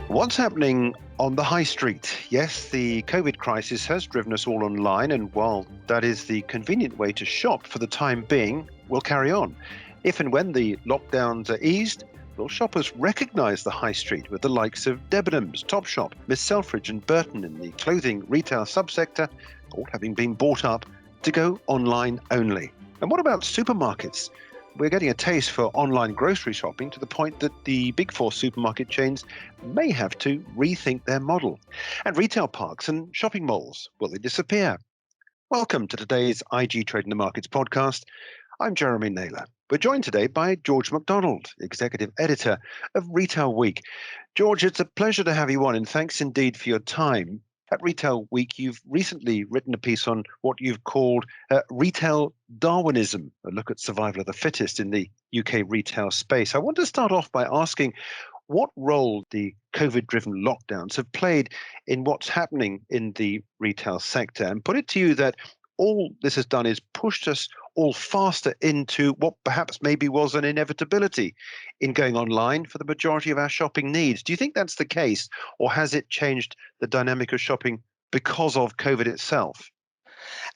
What's happening on the high street? Yes, the COVID crisis has driven us all online, and while that is the convenient way to shop for the time being, we'll carry on. If and when the lockdowns are eased, will shoppers recognise the high street with the likes of Debenhams, Topshop, Miss Selfridge and Burton in the clothing retail subsector, all having been bought up to go online only? And what about supermarkets? We're getting a taste for online grocery shopping to the point that the big four supermarket chains may have to rethink their model. And retail parks and shopping malls, will they disappear? Welcome to today's IG Trade in the Markets podcast. I'm Jeremy Naylor. We're joined today by George MacDonald, Executive Editor of Retail Week. George, it's a pleasure to have you on, and thanks indeed for your time. At Retail Week, you've recently written a piece on what you've called retail Darwinism, a look at survival of the fittest in the UK retail space. I want to start off by asking what role the COVID-driven lockdowns have played in what's happening in the retail sector, and put it to you that all this has done is pushed us all faster into what perhaps maybe was an inevitability in going online for the majority of our shopping needs. Do you think that's the case, or has it changed the dynamic of shopping because of COVID itself?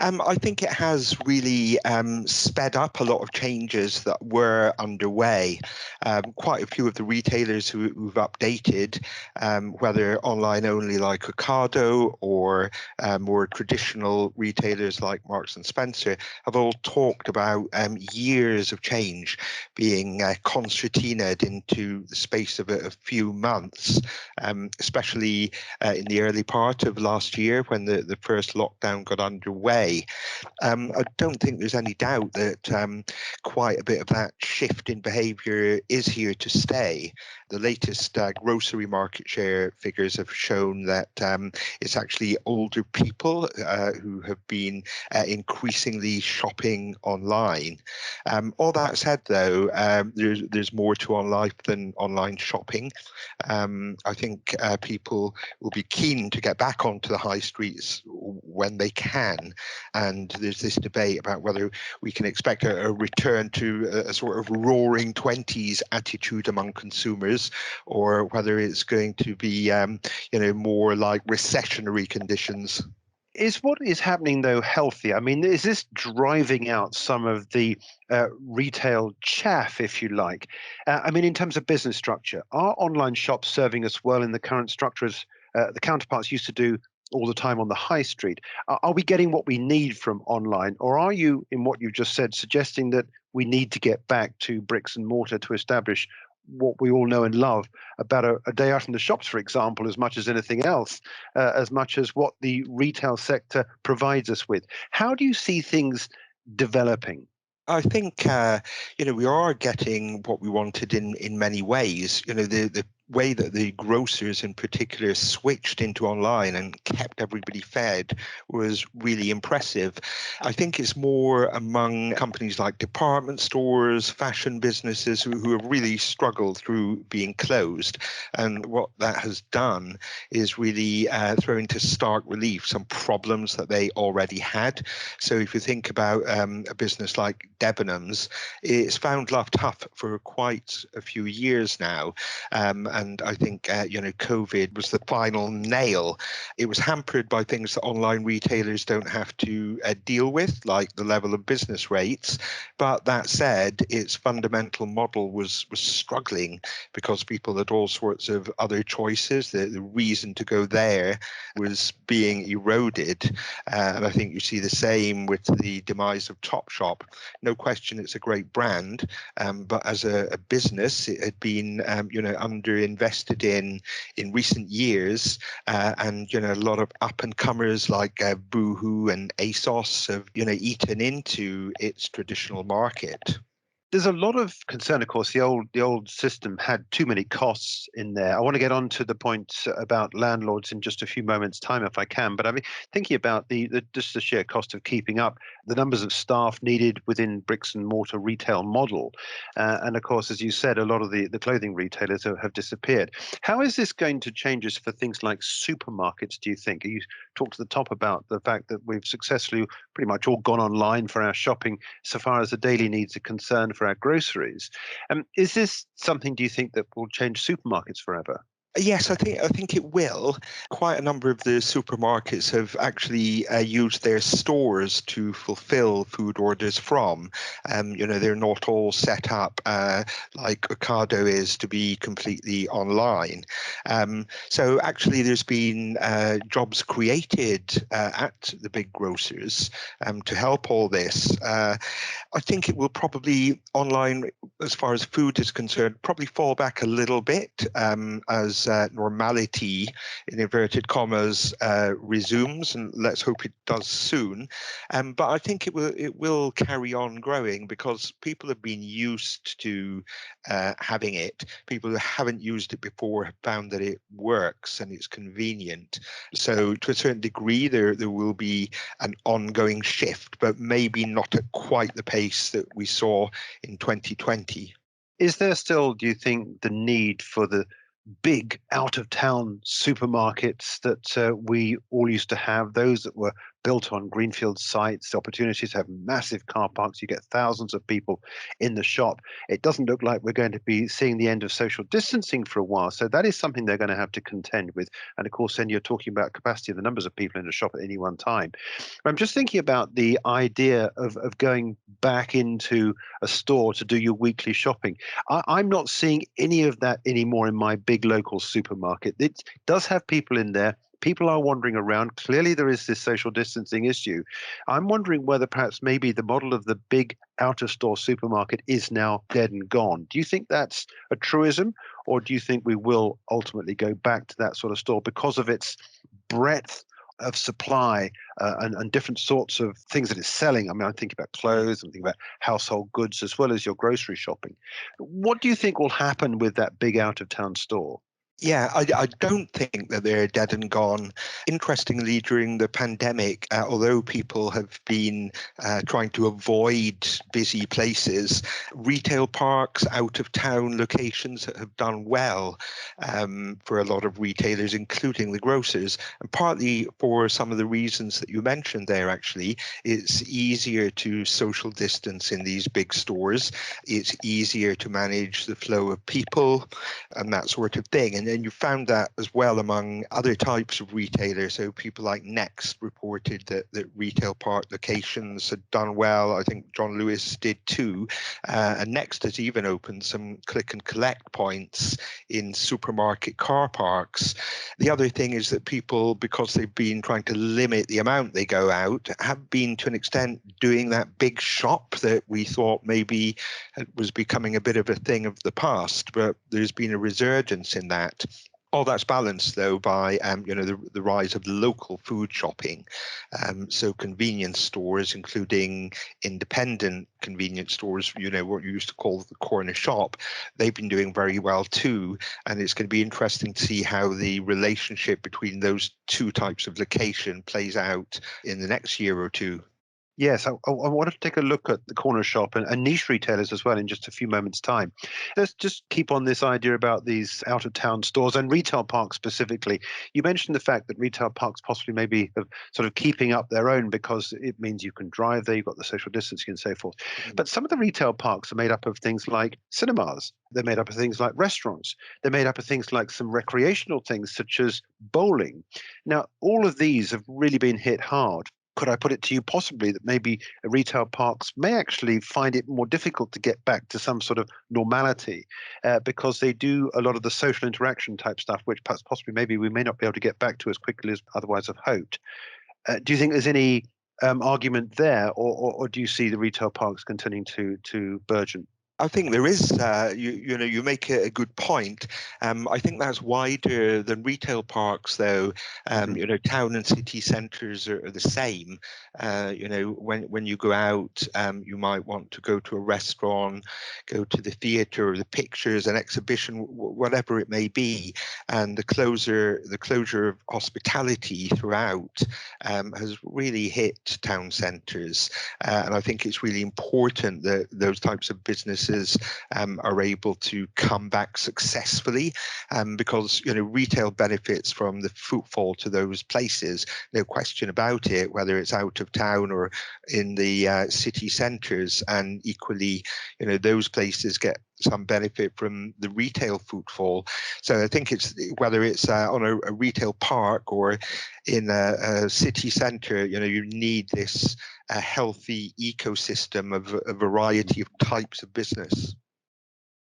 I think it has really sped up a lot of changes that were underway. Quite a few of the retailers who've updated, whether online only like Ocado or more traditional retailers like Marks and Spencer, have all talked about years of change being concertinaed into the space of a few months, especially in the early part of last year when the first lockdown got underway. I don't think there's any doubt that quite a bit of that shift in behaviour is here to stay. The latest grocery market share figures have shown that it's actually older people who have been increasingly shopping online. All that said, though, there's more to on life than online shopping. I think people will be keen to get back onto the high streets when they can. And there's this debate about whether we can expect a return to a sort of roaring 20s attitude among consumers, or whether it's going to be, more like recessionary conditions. Is what is happening, though, healthy? I mean, is this driving out some of the retail chaff, if you like? In terms of business structure, are online shops serving us well in the current structure as the counterparts used to do all the time on the high street? Are we getting what we need from online, or are you, in what you just said, suggesting that we need to get back to bricks and mortar to establish what we all know and love about a day out in the shops, for example, as much as anything else, as much as what the retail sector provides us with? How do you see things developing? I think, we are getting what we wanted in many ways. The way that the grocers in particular switched into online and kept everybody fed was really impressive. I think it's more among companies like department stores, fashion businesses who have really struggled through being closed. And what that has done is really throw into stark relief some problems that they already had. So if you think about a business like Debenhams, it's found life tough for quite a few years now. And I think, COVID was the final nail. It was hampered by things that online retailers don't have to deal with, like the level of business rates. But that said, its fundamental model was struggling because people had all sorts of other choices. The reason to go there was being eroded. And I think you see the same with the demise of Topshop. No question, it's a great brand, but as a business, it had been, underinvested in recent years, and a lot of up and comers like Boohoo and ASOS have eaten into its traditional market. There's a lot of concern, of course. The old system had too many costs in there. I want to get on to the point about landlords in just a few moments' time, if I can. But thinking about just the sheer cost of keeping up, the numbers of staff needed within bricks and mortar retail model, and of course, as you said, a lot of the clothing retailers have disappeared. How is this going to change us for things like supermarkets? Do you think? You talked to the top about the fact that we've successfully pretty much all gone online for our shopping, so far as the daily needs are concerned, for our groceries. Is this something, do you think, that will change supermarkets forever? Yes, I think it will. Quite a number of the supermarkets have actually used their stores to fulfill food orders from. They're not all set up like Ocado is to be completely online. So actually, there's been jobs created at the big grocers to help all this. I think it will probably online, as far as food is concerned, probably fall back a little bit as normality, in inverted commas, resumes, and let's hope it does soon. But I think it will carry on growing because people have been used to having it. People who haven't used it before have found that it works and it's convenient. So to a certain degree, there will be an ongoing shift, but maybe not at quite the pace that we saw in 2020. Is there still, do you think, the need for the big out of town supermarkets that we all used to have, those that were built on greenfield sites, opportunities to have massive car parks, you get thousands of people in the shop. It doesn't look like we're going to be seeing the end of social distancing for a while. So that is something they're going to have to contend with. And of course, then you're talking about capacity of the numbers of people in a shop at any one time. I'm just thinking about the idea of going back into a store to do your weekly shopping. I'm not seeing any of that anymore in my big local supermarket. It does have people in there. People are wandering around. Clearly, there is this social distancing issue. I'm wondering whether perhaps maybe the model of the big out of store supermarket is now dead and gone. Do you think that's a truism, or do you think we will ultimately go back to that sort of store because of its breadth of supply and different sorts of things that it's selling? I mean, I'm thinking about clothes, I'm thinking about household goods, as well as your grocery shopping. What do you think will happen with that big out of town store? Yeah, I don't think that they're dead and gone. Interestingly, during the pandemic, although people have been trying to avoid busy places, retail parks, out of town locations have done well for a lot of retailers, including the grocers. And partly for some of the reasons that you mentioned there, actually, it's easier to social distance in these big stores. It's easier to manage the flow of people and that sort of thing. And then you found that as well among other types of retailers. So people like Next reported that retail park locations had done well. I think John Lewis did too. And Next has even opened some click and collect points in supermarket car parks. The other thing is that people, because they've been trying to limit the amount they go out, have been to an extent doing that big shop that we thought maybe was becoming a bit of a thing of the past, but there's been a resurgence in that. All that's balanced, though, by the rise of local food shopping. So convenience stores, including independent convenience stores, what you used to call the corner shop, they've been doing very well too. And it's going to be interesting to see how the relationship between those two types of location plays out in the next year or two. Yes, I wanted to take a look at the corner shop and niche retailers as well in just a few moments' time. Let's just keep on this idea about these out of town stores and retail parks specifically. You mentioned the fact that retail parks possibly maybe are sort of keeping up their own because it means you can drive there, you've got the social distancing and so forth. But some of the retail parks are made up of things like cinemas, they're made up of things like restaurants, they're made up of things like some recreational things such as bowling. Now, all of these have really been hit hard. Could I put it to you possibly that maybe retail parks may actually find it more difficult to get back to some sort of normality because they do a lot of the social interaction type stuff, which perhaps possibly maybe we may not be able to get back to as quickly as otherwise have hoped. Do you think there's any argument there, or do you see the retail parks continuing to burgeon? I think there is, you make a good point. I think that's wider than retail parks, though. Mhm. Town and city centres are the same. When you go out, you might want to go to a restaurant, go to the theatre, or the pictures, an exhibition, whatever it may be. And the closure of hospitality throughout has really hit town centres. And I think it's really important that those types of businesses are able to come back successfully because retail benefits from the footfall to those places, no question about it, whether it's out of town or in the city centres. And equally, those places get some benefit from the retail footfall. So I think it's whether it's on a retail park or in a city centre, you need this healthy ecosystem of a variety of types of business.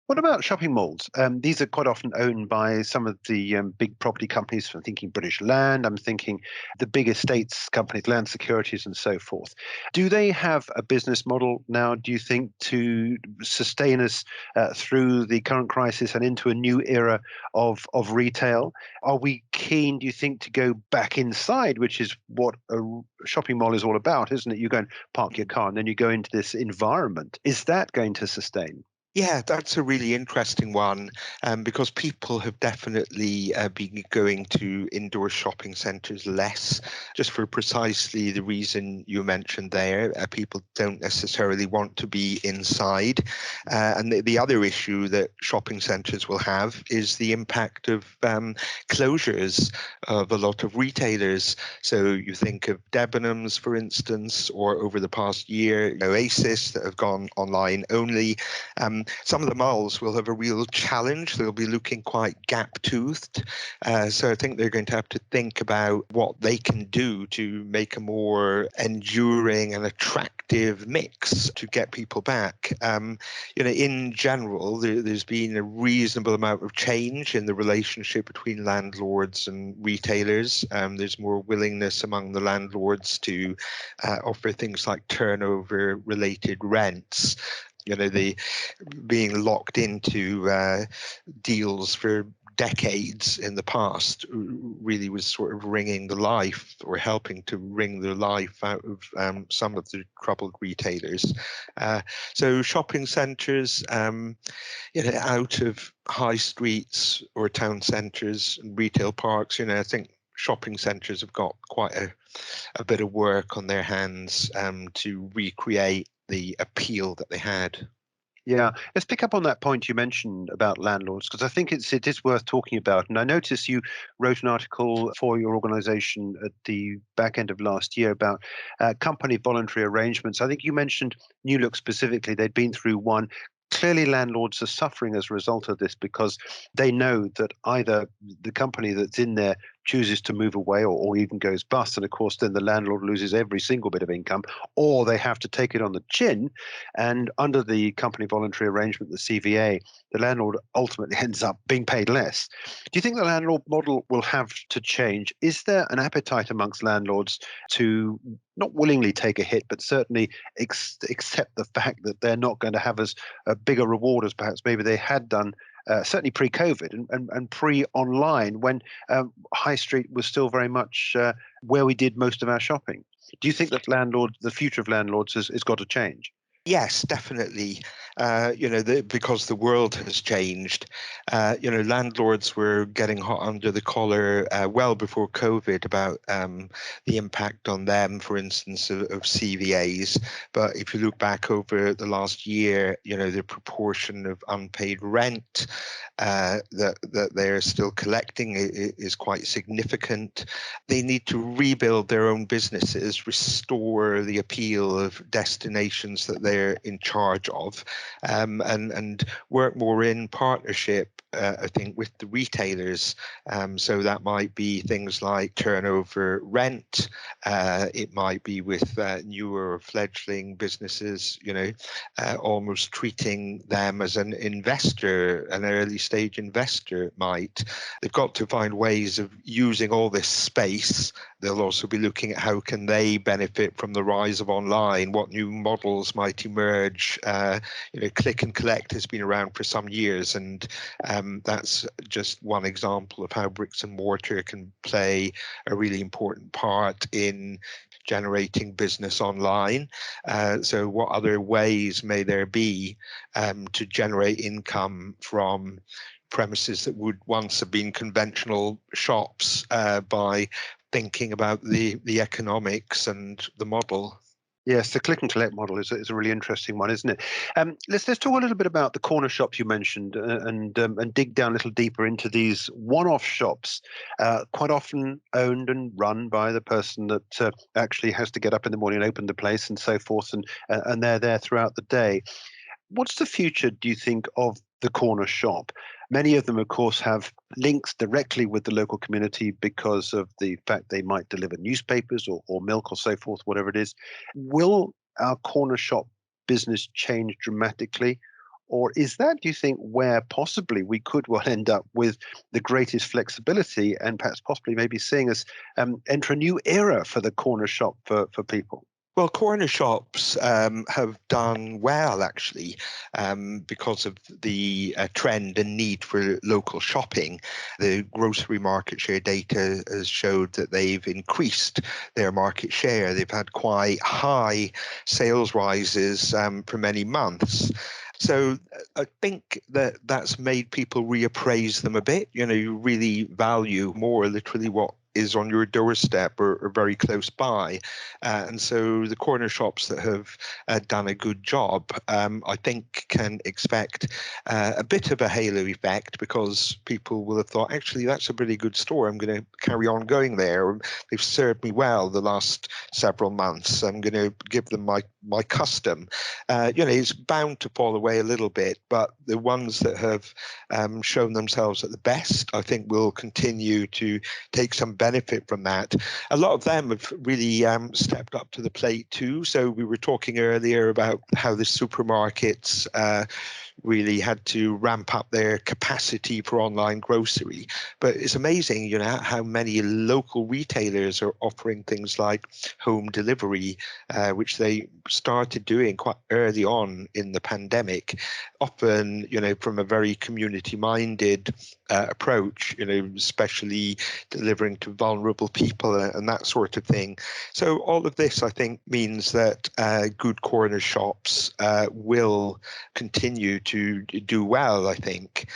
What about shopping malls? These are quite often owned by some of the big property companies. I'm thinking British Land, I'm thinking the big estates companies, Land Securities and so forth. Do they have a business model now, do you think, to sustain us through the current crisis and into a new era of retail? Are we keen, do you think, to go back inside, which is what a shopping mall is all about, isn't it? You go and park your car and then you go into this environment. Is that going to sustain? Yeah, that's a really interesting one, because people have definitely been going to indoor shopping centres less, just for precisely the reason you mentioned there. People don't necessarily want to be inside. And the other issue that shopping centres will have is the impact of closures of a lot of retailers. So you think of Debenhams, for instance, or over the past year, Oasis, that have gone online only. Some of the malls will have a real challenge. They'll be looking quite gap-toothed. So I think they're going to have to think about what they can do to make a more enduring and attractive mix to get people back. In general, there's been a reasonable amount of change in the relationship between landlords and retailers. There's more willingness among the landlords to offer things like turnover-related rents. The being locked into deals for decades in the past really was sort of wringing the life, or helping to wring the life out of some of the troubled retailers. So shopping centres, out of high streets or town centres and retail parks, I think shopping centres have got quite a bit of work on their hands to recreate the appeal that they had. Yeah, let's pick up on that point you mentioned about landlords, because I think it is worth talking about. And I noticed you wrote an article for your organisation at the back end of last year about company voluntary arrangements. I think you mentioned New Look specifically. They'd been through one. Clearly, landlords are suffering as a result of this because they know that either the company that's in there chooses to move away or even goes bust. And of course, then the landlord loses every single bit of income, or they have to take it on the chin. And under the company voluntary arrangement, the CVA, the landlord ultimately ends up being paid less. Do you think the landlord model will have to change? Is there an appetite amongst landlords to not willingly take a hit, but certainly accept the fact that they're not going to have as a bigger reward as perhaps maybe they had done, certainly pre-COVID and pre-online, when high street was still very much where we did most of our shopping? Do you think that the future of landlords has got to change? Yes, definitely. Because the world has changed. Landlords were getting hot under the collar well before COVID about the impact on them, for instance, of CVAs. But if you look back over the last year, the proportion of unpaid rent that they're still collecting is quite significant. They need to rebuild their own businesses, restore the appeal of destinations that they're in charge of, and work more in partnership, I think, with the retailers. So that might be things like turnover rent. It might be with newer or fledgling businesses, almost treating them as an investor, an early stage investor might. They've got to find ways of using all this space. They'll also be looking at how can they benefit from the rise of online, what new models might emerge. Click and collect has been around for some years, and that's just one example of how bricks and mortar can play a really important part in generating business online. So what other ways may there be to generate income from premises that would once have been conventional shops, by thinking about the economics and the model? Yes, the click and collect model is a really interesting one, isn't it? Let's talk a little bit about the corner shops you mentioned, and dig down a little deeper into these one-off shops, quite often owned and run by the person that actually has to get up in the morning and open the place and so forth, and they're there throughout the day. What's the future, do you think, of the corner shop. Many of them, of course, have links directly with the local community because of the fact they might deliver newspapers or milk or so forth, whatever it is. Will our corner shop business change dramatically? Or is that, do you think, where possibly we could well end up with the greatest flexibility and perhaps possibly maybe seeing us enter a new era for the corner shop for people? Well, corner shops have done well, actually, because of the trend and need for local shopping. The grocery market share data has showed that they've increased their market share. They've had quite high sales rises for many months. So I think that that's made people reappraise them a bit. You really value more literally what is on your doorstep or very close by. And so the corner shops that have done a good job, I think, can expect a bit of a halo effect, because people will have thought, actually, that's a really good store. I'm going to carry on going there. They've served me well the last several months. I'm going to give them my custom. It's bound to fall away a little bit, but the ones that have shown themselves at the best, I think, will continue to take some benefit from that. A lot of them have really stepped up to the plate too. So we were talking earlier about how the supermarkets really had to ramp up their capacity for online grocery. But it's amazing, how many local retailers are offering things like home delivery, which they started doing quite early on in the pandemic, often, from a very community-minded approach, especially delivering to vulnerable people and that sort of thing. So all of this, I think, means that good corner shops will continue to do well, I think.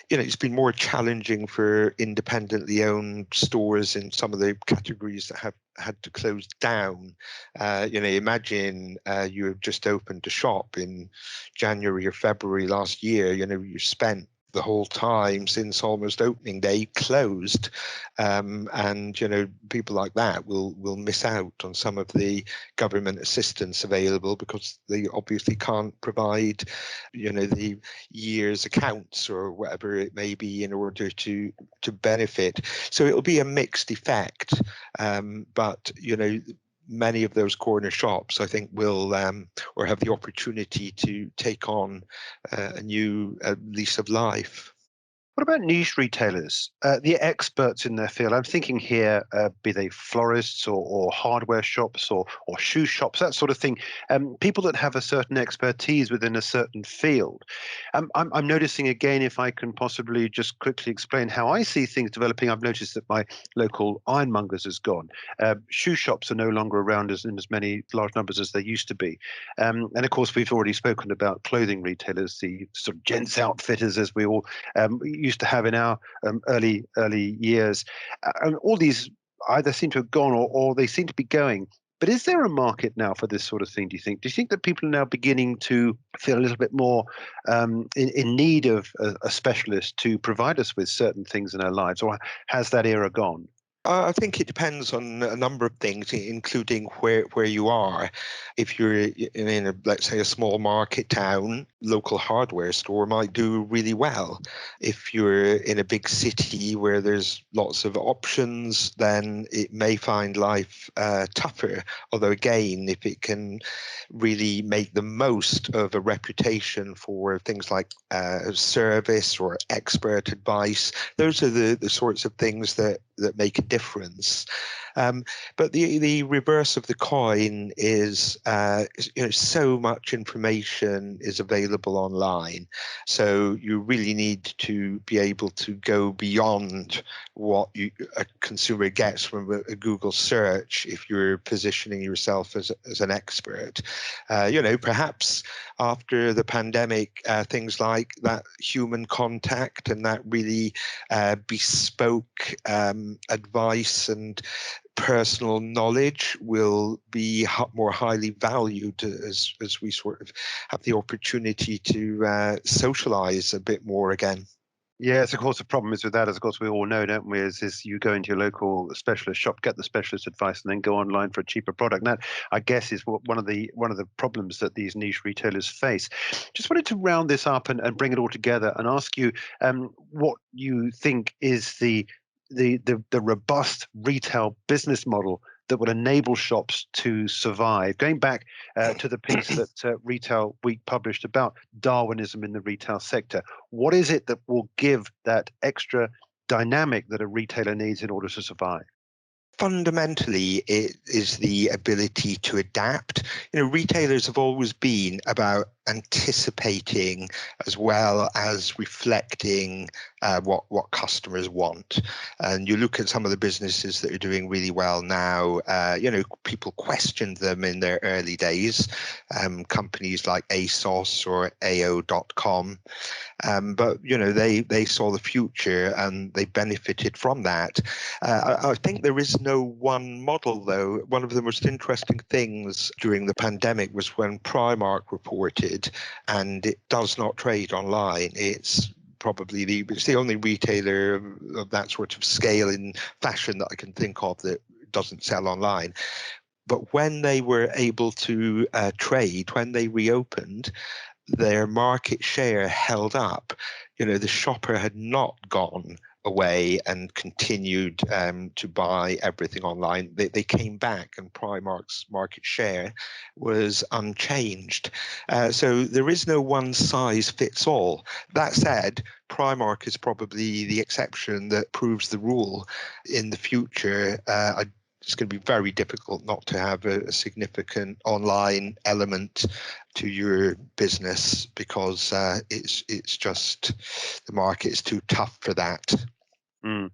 It's been more challenging for independently owned stores in some of the categories that have had to close down. Imagine you have just opened a shop in January or February last year. You spent the whole time since almost opening day closed, and people like that will miss out on some of the government assistance available, because they obviously can't provide the year's accounts or whatever it may be in order to benefit. So it'll be a mixed effect, but many of those corner shops, I think, will or have the opportunity to take on a new lease of life. What about niche retailers, the experts in their field? I'm thinking here, be they florists or hardware shops or shoe shops, that sort of thing. People that have a certain expertise within a certain field. I'm noticing again, if I can possibly just quickly explain how I see things developing. I've noticed that my local ironmongers has gone. Shoe shops are no longer around in as many large numbers as they used to be. And of course, we've already spoken about clothing retailers, the sort of gents outfitters, as we all used to have in our early years. And all these either seem to have gone or they seem to be going. But is there a market now for this sort of thing, do you think? Do you think that people are now beginning to feel a little bit more in need of a specialist to provide us with certain things in our lives, or has that era gone? I think it depends on a number of things, including where you are. If you're in let's say, a small market town, local hardware store might do really well. If you're in a big city where there's lots of options, then it may find life tougher. Although again, if it can really make the most of a reputation for things like service or expert advice, those are the sorts of things that make a difference. But the reverse of the coin is, so much information is available online. So you really need to be able to go beyond what a consumer gets from a Google search if you're positioning yourself as an expert. Perhaps after the pandemic, things like that human contact and that really bespoke advice and personal knowledge will be more highly valued as we sort of have the opportunity to socialize a bit more again. Yes, of course, the problem is with that, as of course we all know, don't we, is you go into your local specialist shop, get the specialist advice, and then go online for a cheaper product. And that, I guess, is one of the problems that these niche retailers face. Just wanted to round this up and bring it all together and ask you what you think is the robust retail business model that would enable shops to survive. Going back to the piece that Retail Week published about Darwinism in the retail sector, what is it that will give that extra dynamic that a retailer needs in order to survive? Fundamentally, it is the ability to adapt. Retailers have always been about anticipating as well as reflecting what customers want. And you look at some of the businesses that are doing really well now. People questioned them in their early days. Companies like ASOS or AO.com. But they saw the future and they benefited from that. I think there is no one model, though. One of the most interesting things during the pandemic was when Primark reported, and it does not trade online. It's the only retailer of that sort of scale in fashion that I can think of that doesn't sell online. But when they were able to trade, when they reopened, their market share held up. The shopper had not gone away and continued to buy everything online. They came back, and Primark's market share was unchanged. So there is no one size fits all. That said, Primark is probably the exception that proves the rule. In the future, it's going to be very difficult not to have a significant online element to your business because it's just the market is too tough for that. Mm.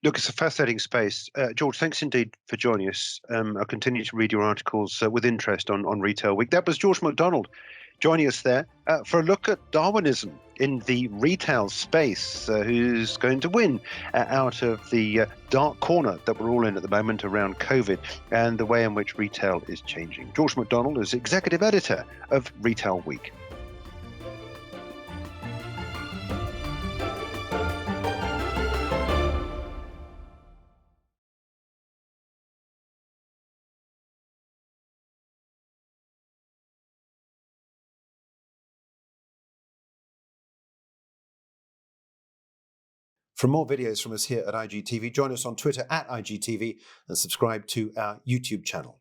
Look, it's a fascinating space. George, thanks indeed for joining us. I'll continue to read your articles with interest on Retail Week. That was George MacDonald joining us there for a look at Darwinism in the retail space, who's going to win out of the dark corner that we're all in at the moment around COVID and the way in which retail is changing. George MacDonald is executive editor of Retail Week. For more videos from us here at IGTV, join us on Twitter at IGTV and subscribe to our YouTube channel.